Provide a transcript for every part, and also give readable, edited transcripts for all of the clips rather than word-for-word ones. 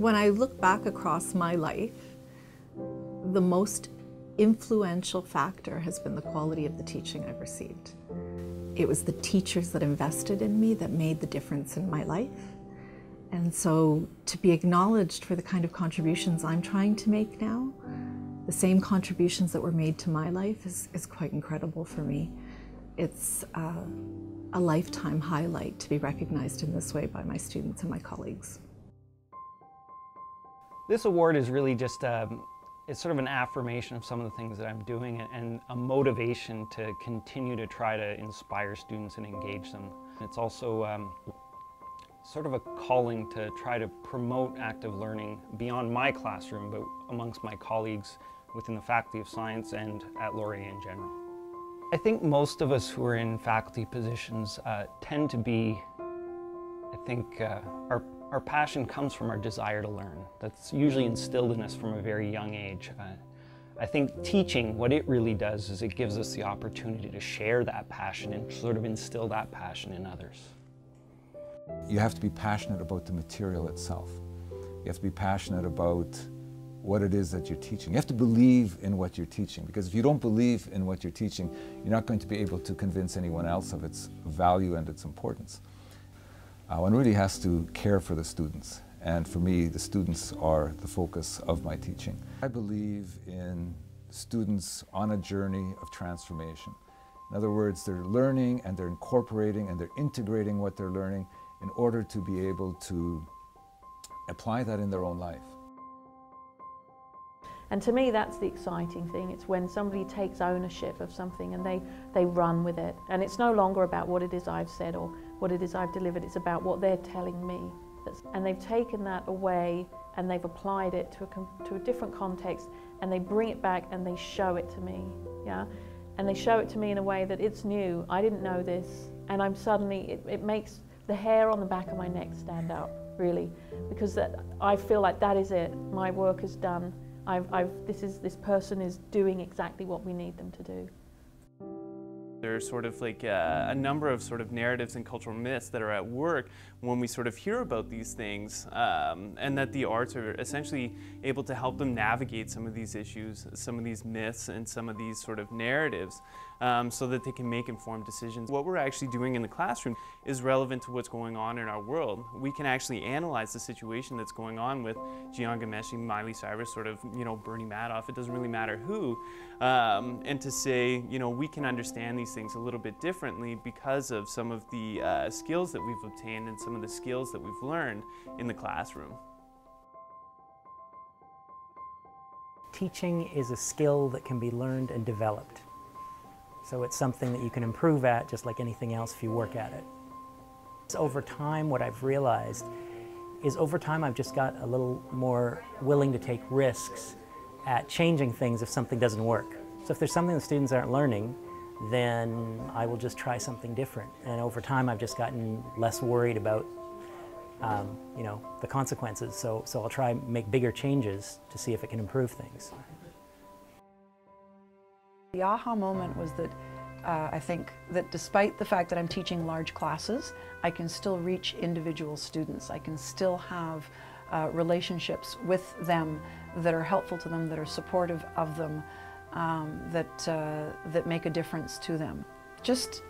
When I look back across my life, the most influential factor has been the quality of the teaching I've received. It was the teachers that invested in me that made the difference in my life. And so to be acknowledged for the kind of contributions I'm trying to make now, the same contributions that were made to my life is quite incredible for me. It's a lifetime highlight to be recognized in this way by my students and my colleagues. This award is really just it's sort of an affirmation of some of the things that I'm doing and a motivation to continue to try to inspire students and engage them. It's also sort of a calling to try to promote active learning beyond my classroom, but amongst my colleagues within the Faculty of Science and at Laurier in general. I think most of us who are in faculty positions tend to be, I think, our passion comes from our desire to learn. That's usually instilled in us from a very young age. I think teaching, what it really does is it gives us the opportunity to share that passion and sort of instill that passion in others. You have to be passionate about the material itself. You have to be passionate about what it is that you're teaching. You have to believe in what you're teaching, because if you don't believe in what you're teaching, you're not going to be able to convince anyone else of its value and its importance. One really has to care for the students, and for me, the students are the focus of my teaching. I believe in students on a journey of transformation. In other words, they're learning and they're incorporating and they're integrating what they're learning in order to be able to apply that in their own life. And to me, that's the exciting thing. It's when somebody takes ownership of something and they run with it. And it's no longer about what it is I've said or what it is I've delivered. It's about what they're telling me. And they've taken that away and they've applied it to a different context, and they bring it back and they show it to me. Yeah? And they show it to me in a way that it's new. I didn't know this. And I'm suddenly, it makes the hair on the back of my neck stand up, really. Because I feel like that is it. My work is done. This person is doing exactly what we need them to do. There's sort of like a number of sort of narratives and cultural myths that are at work when we sort of hear about these things, and that the arts are essentially able to help them navigate some of these issues, some of these myths and some of these sort of narratives, so that they can make informed decisions. What we're actually doing in the classroom is relevant to what's going on in our world. We can actually analyze the situation that's going on with Jian Ghomeshi, Miley Cyrus, sort of, Bernie Madoff, it doesn't really matter who, and to say, we can understand these things a little bit differently because of some of the skills that we've obtained and some of the skills that we've learned in the classroom. Teaching is a skill that can be learned and developed. So it's something that you can improve at just like anything else if you work at it. Over time, what I've realized is over time I've just got a little more willing to take risks at changing things if something doesn't work. So if there's something the students aren't learning, then I will just try something different. And over time I've just gotten less worried about the consequences. So I'll try and make bigger changes to see if it can improve things. The aha moment was that I think that despite the fact that I'm teaching large classes, I can still reach individual students. I can still have relationships with them that are helpful to them, that are supportive of them, that make a difference to them. Just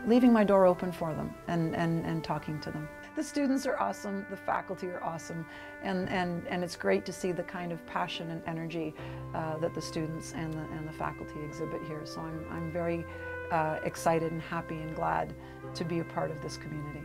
leaving my door open for them and talking to them. The students are awesome, the faculty are awesome, and it's great to see the kind of passion and energy that the students and the faculty exhibit here. So I'm very excited and happy and glad to be a part of this community.